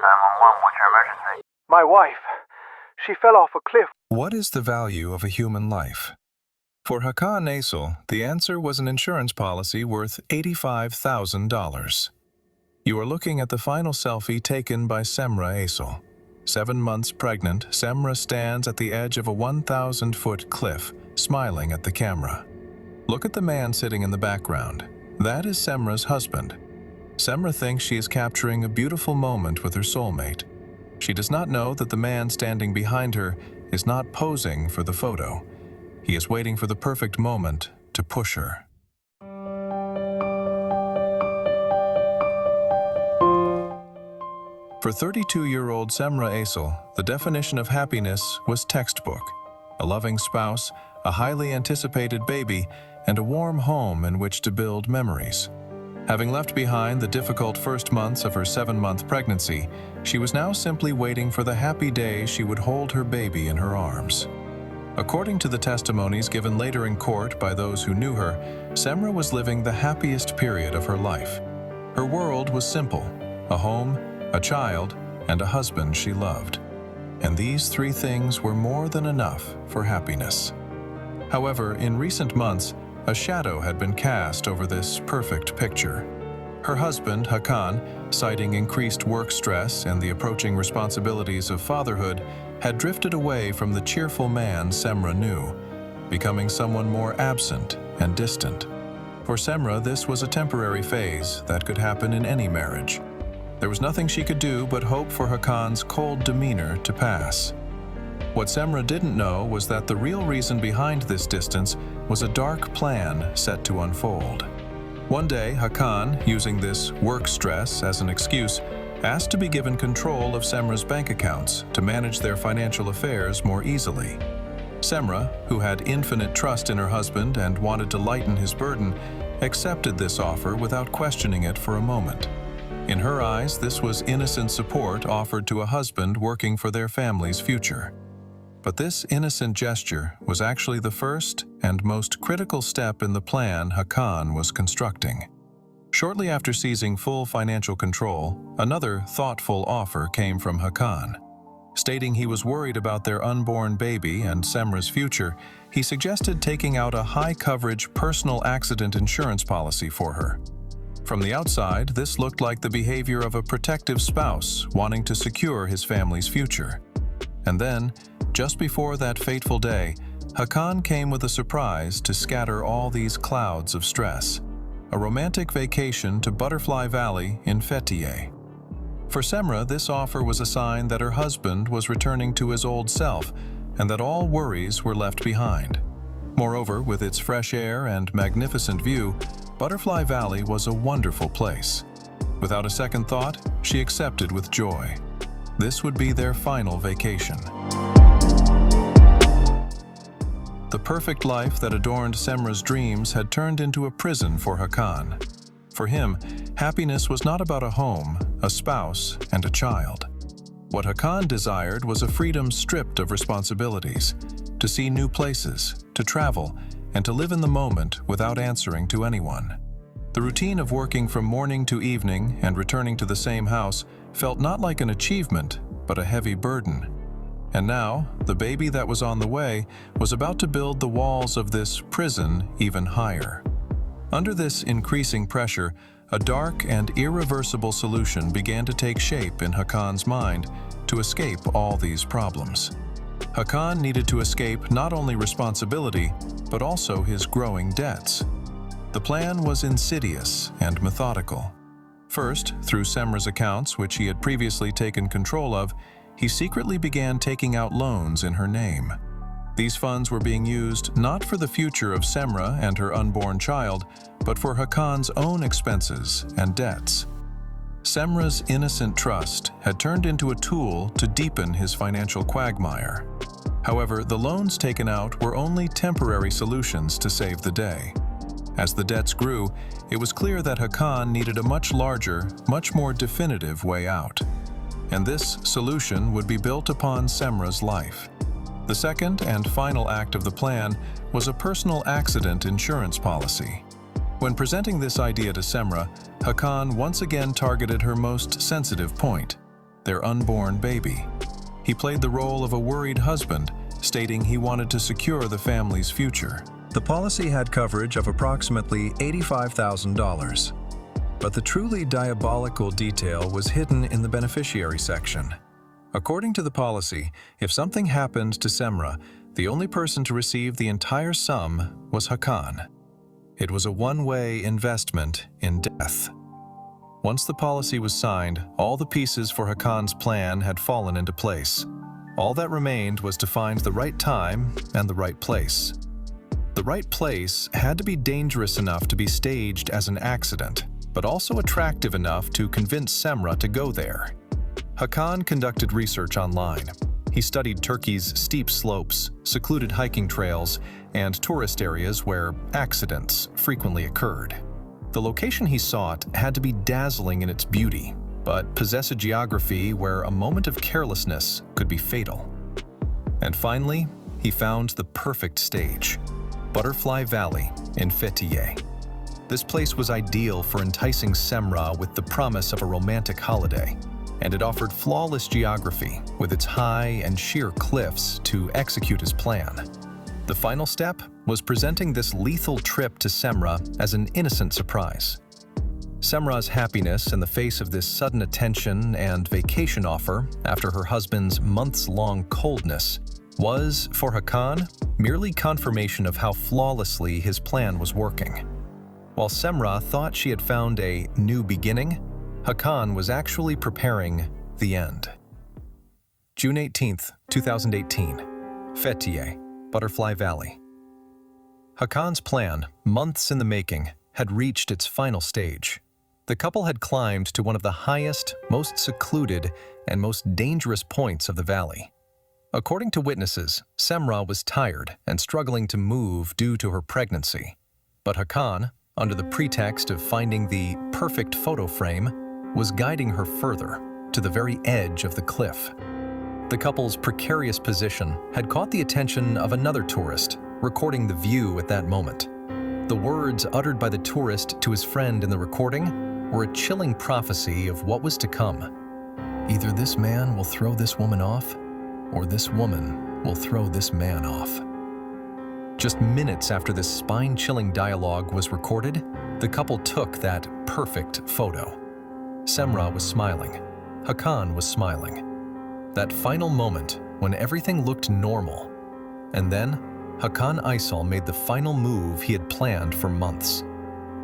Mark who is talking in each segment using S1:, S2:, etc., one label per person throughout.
S1: 911, what's your emergency?
S2: My wife. She fell off a cliff.
S3: What is the value of a human life? For Hakan Aysal, the answer was an insurance policy worth $85,000. You are looking at the final selfie taken by Semra Aysal. 7 months pregnant, Semra stands at the edge of a 1,000-foot cliff, smiling at the camera. Look at the man sitting in the background. That is Semra's husband. Semra thinks she is capturing a beautiful moment with her soulmate. She does not know that the man standing behind her is not posing for the photo. He is waiting for the perfect moment to push her. For 32-year-old Semra Aysal, the definition of happiness was textbook: a loving spouse, a highly anticipated baby, and a warm home in which to build memories. Having left behind the difficult first months of her 7-month pregnancy, she was now simply waiting for the happy day she would hold her baby in her arms. According to the testimonies given later in court by those who knew her, Semra was living the happiest period of her life. Her world was simple: a home, a child, and a husband she loved. And these 3 things were more than enough for happiness. However, in recent months, a shadow had been cast over this perfect picture. Her husband, Hakan, citing increased work stress and the approaching responsibilities of fatherhood, had drifted away from the cheerful man Semra knew, becoming someone more absent and distant. For Semra, this was a temporary phase that could happen in any marriage. There was nothing she could do but hope for Hakan's cold demeanor to pass. What Semra didn't know was that the real reason behind this distance was a dark plan set to unfold. One day, Hakan, using this work stress as an excuse, asked to be given control of Semra's bank accounts to manage their financial affairs more easily. Semra, who had infinite trust in her husband and wanted to lighten his burden, accepted this offer without questioning it for a moment. In her eyes, this was innocent support offered to a husband working for their family's future. But this innocent gesture was actually the first and most critical step in the plan Hakan was constructing. Shortly after seizing full financial control, another thoughtful offer came from Hakan. Stating he was worried about their unborn baby and Semra's future, he suggested taking out a high-coverage personal accident insurance policy for her. From the outside, this looked like the behavior of a protective spouse wanting to secure his family's future. And then, just before that fateful day, Hakan came with a surprise to scatter all these clouds of stress: a romantic vacation to Butterfly Valley in Fethiye. For Semra, this offer was a sign that her husband was returning to his old self and that all worries were left behind. Moreover, with its fresh air and magnificent view, Butterfly Valley was a wonderful place. Without a second thought, she accepted with joy. This would be their final vacation. The perfect life that adorned Semra's dreams had turned into a prison for Hakan. For him, happiness was not about a home, a spouse, and a child. What Hakan desired was a freedom stripped of responsibilities, to see new places, to travel, and to live in the moment without answering to anyone. The routine of working from morning to evening and returning to the same house felt not like an achievement, but a heavy burden. And now, the baby that was on the way was about to build the walls of this prison even higher. Under this increasing pressure, a dark and irreversible solution began to take shape in Hakan's mind to escape all these problems. Hakan needed to escape not only responsibility, but also his growing debts. The plan was insidious and methodical. First, through Semra's accounts, which he had previously taken control of, he secretly began taking out loans in her name. These funds were being used not for the future of Semra and her unborn child, but for Hakan's own expenses and debts. Semra's innocent trust had turned into a tool to deepen his financial quagmire. However, the loans taken out were only temporary solutions to save the day. As the debts grew, it was clear that Hakan needed a much larger, much more definitive way out. And this solution would be built upon Semra's life. The second and final act of the plan was a personal accident insurance policy. When presenting this idea to Semra, Hakan once again targeted her most sensitive point: their unborn baby. He played the role of a worried husband, stating he wanted to secure the family's future. The policy had coverage of approximately $85,000. But the truly diabolical detail was hidden in the beneficiary section. According to the policy, if something happened to Semra, the only person to receive the entire sum was Hakan. It was a one-way investment in death. Once the policy was signed, all the pieces for Hakan's plan had fallen into place. All that remained was to find the right time and the right place. The right place had to be dangerous enough to be staged as an accident, but also attractive enough to convince Semra to go there. Hakan conducted research online. He studied Turkey's steep slopes, secluded hiking trails, and tourist areas where accidents frequently occurred. The location he sought had to be dazzling in its beauty, but possess a geography where a moment of carelessness could be fatal. And finally, he found the perfect stage: Butterfly Valley in Fethiye. This place was ideal for enticing Semra with the promise of a romantic holiday, and it offered flawless geography with its high and sheer cliffs to execute his plan. The final step was presenting this lethal trip to Semra as an innocent surprise. Semra's happiness in the face of this sudden attention and vacation offer after her husband's months-long coldness was, for Hakan, merely confirmation of how flawlessly his plan was working. While Semra thought she had found a new beginning, Hakan was actually preparing the end. June 18, 2018, Fethiye, Butterfly Valley. Hakan's plan, months in the making, had reached its final stage. The couple had climbed to one of the highest, most secluded, and most dangerous points of the valley. According to witnesses, Semra was tired and struggling to move due to her pregnancy. But Hakan, under the pretext of finding the perfect photo frame, was guiding her further, to the very edge of the cliff. The couple's precarious position had caught the attention of another tourist, recording the view at that moment. The words uttered by the tourist to his friend in the recording were a chilling prophecy of what was to come. Either this man will throw this woman off, or this woman will throw this man off. Just minutes after this spine-chilling dialogue was recorded, the couple took that perfect photo. Semra was smiling. Hakan was smiling. That final moment when everything looked normal. And then, Hakan Aysal made the final move he had planned for months.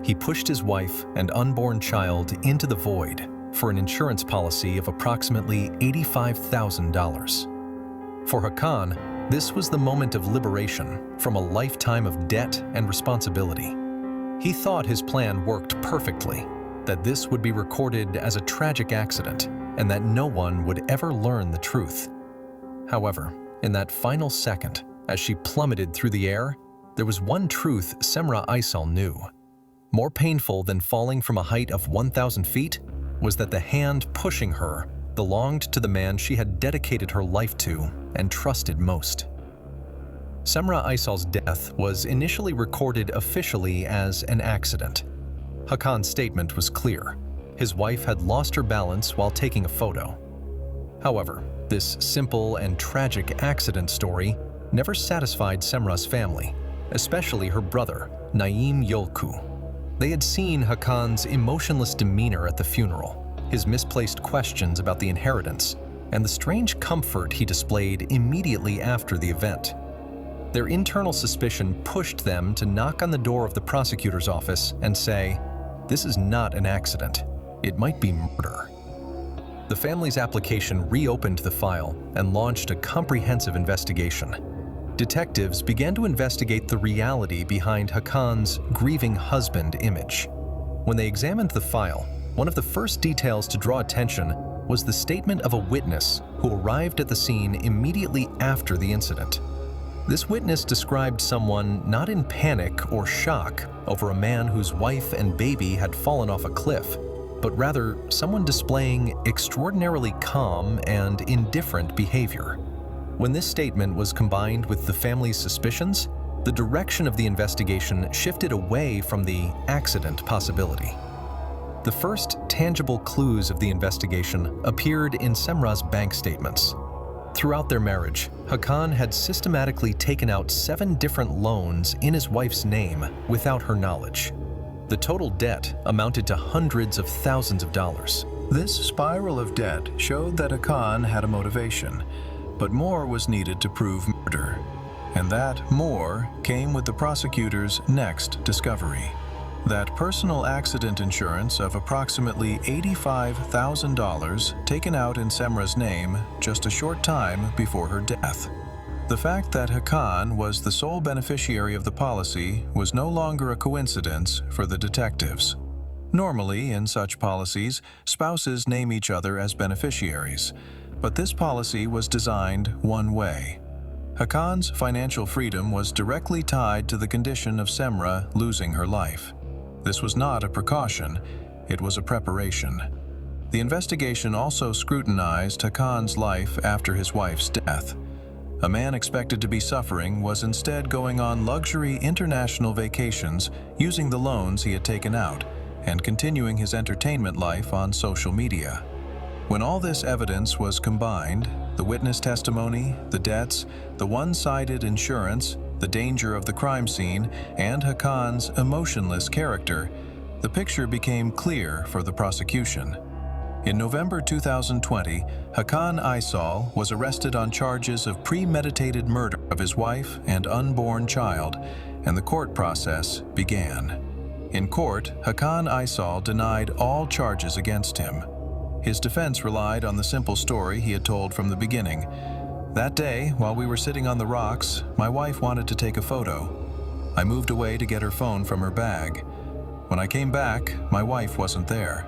S3: He pushed his wife and unborn child into the void for an insurance policy of approximately $85,000. For Hakan, this was the moment of liberation from a lifetime of debt and responsibility. He thought his plan worked perfectly, that this would be recorded as a tragic accident and that no one would ever learn the truth. However, in that final second, as she plummeted through the air, there was one truth Semra Aysal knew. More painful than falling from a height of 1,000 feet was that the hand pushing her belonged to the man she had dedicated her life to and trusted most. Semra Aysal's death was initially recorded officially as an accident. Hakan's statement was clear. His wife had lost her balance while taking a photo. However, this simple and tragic accident story never satisfied Semra's family, especially her brother, Naim Yolku. They had seen Hakan's emotionless demeanor at the funeral, his misplaced questions about the inheritance, and the strange comfort he displayed immediately after the event. Their internal suspicion pushed them to knock on the door of the prosecutor's office and say, "This is not an accident. It might be murder." The family's application reopened the file and launched a comprehensive investigation. Detectives began to investigate the reality behind Hakan's grieving husband image. When they examined the file, one of the first details to draw attention was the statement of a witness who arrived at the scene immediately after the incident. This witness described someone not in panic or shock over a man whose wife and baby had fallen off a cliff, but rather someone displaying extraordinarily calm and indifferent behavior. When this statement was combined with the family's suspicions, the direction of the investigation shifted away from the accident possibility.
S1: The first tangible clues of the investigation appeared in Semra's bank statements. Throughout their marriage, Hakan had systematically taken out 7 different loans in his wife's name without her knowledge. The total debt amounted to hundreds of thousands of dollars.
S3: This spiral of debt showed that Hakan had a motivation, but more was needed to prove murder. And that more came with the prosecutor's next discovery. That personal accident insurance of approximately $85,000 taken out in Semra's name just a short time before her death. The fact that Hakan was the sole beneficiary of the policy was no longer a coincidence for the detectives. Normally, in such policies, spouses name each other as beneficiaries, but this policy was designed one way. Hakan's financial freedom was directly tied to the condition of Semra losing her life. This was not a precaution, it was a preparation. The investigation also scrutinized Hakan's life after his wife's death. A man expected to be suffering was instead going on luxury international vacations using the loans he had taken out and continuing his entertainment life on social media. When all this evidence was combined, the witness testimony, the debts, the one-sided insurance, the danger of the crime scene, and Hakan's emotionless character, the picture became clear for the prosecution. In November 2020, Hakan Aysal was arrested on charges of premeditated murder of his wife and unborn child, and the court process began. In court, Hakan Aysal denied all charges against him. His defense relied on the simple story he had told from the beginning. That day, while we were sitting on the rocks, my wife wanted to take a photo. I moved away to get her phone from her bag. When I came back, my wife wasn't there.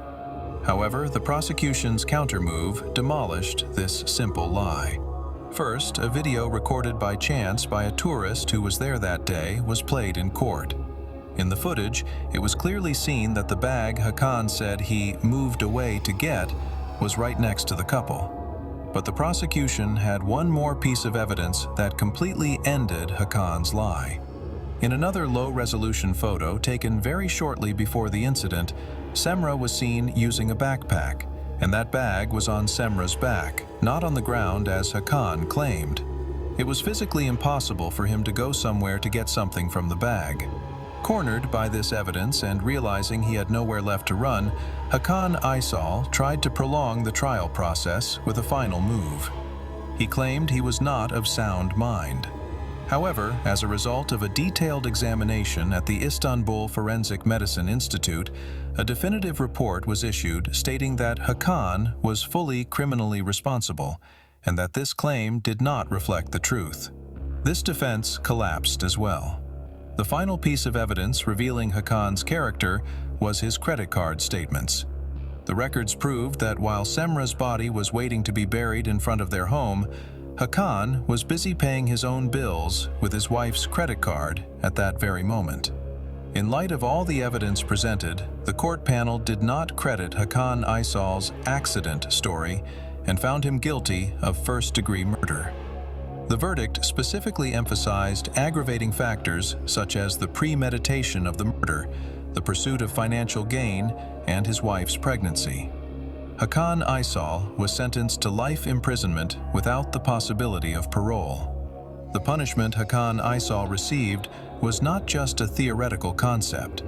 S3: However, the prosecution's countermove demolished this simple lie. First, a video recorded by chance by a tourist who was there that day was played in court. In the footage, it was clearly seen that the bag Hakan said he moved away to get was right next to the couple. But the prosecution had one more piece of evidence that completely ended Hakan's lie. In another low-resolution photo taken very shortly before the incident, Semra was seen using a backpack, and that bag was on Semra's back, not on the ground as Hakan claimed. It was physically impossible for him to go somewhere to get something from the bag. Cornered by this evidence and realizing he had nowhere left to run, Hakan Aysal tried to prolong the trial process with a final move. He claimed he was not of sound mind. However, as a result of a detailed examination at the Istanbul Forensic Medicine Institute, a definitive report was issued stating that Hakan was fully criminally responsible and that this claim did not reflect the truth. This defense collapsed as well. The final piece of evidence revealing Hakan's character was his credit card statements. The records proved that while Semra's body was waiting to be buried in front of their home, Hakan was busy paying his own bills with his wife's credit card at that very moment. In light of all the evidence presented, the court panel did not credit Hakan Aysal's accident story and found him guilty of first-degree murder. The verdict specifically emphasized aggravating factors such as the premeditation of the murder, the pursuit of financial gain, and his wife's pregnancy. Hakan Aysal was sentenced to life imprisonment without the possibility of parole. The punishment Hakan Aysal received was not just a theoretical concept.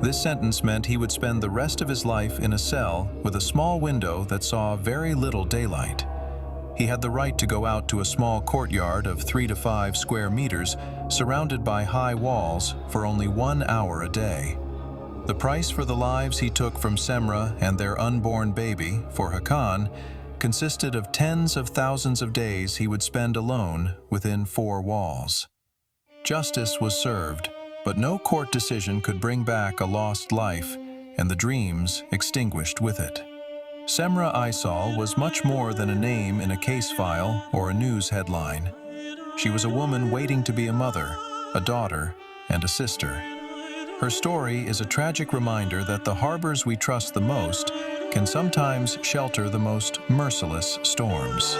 S3: This sentence meant he would spend the rest of his life in a cell with a small window that saw very little daylight. He had the right to go out to a small courtyard of 3 to 5 square meters, surrounded by high walls, for only 1 hour a day. The price for the lives he took from Semra and their unborn baby, for Hakan, consisted of tens of thousands of days he would spend alone within 4 walls. Justice was served, but no court decision could bring back a lost life, and the dreams extinguished with it. Semra Aysal was much more than a name in a case file or a news headline. She was a woman waiting to be a mother, a daughter, and a sister. Her story is a tragic reminder that the harbors we trust the most can sometimes shelter the most merciless storms.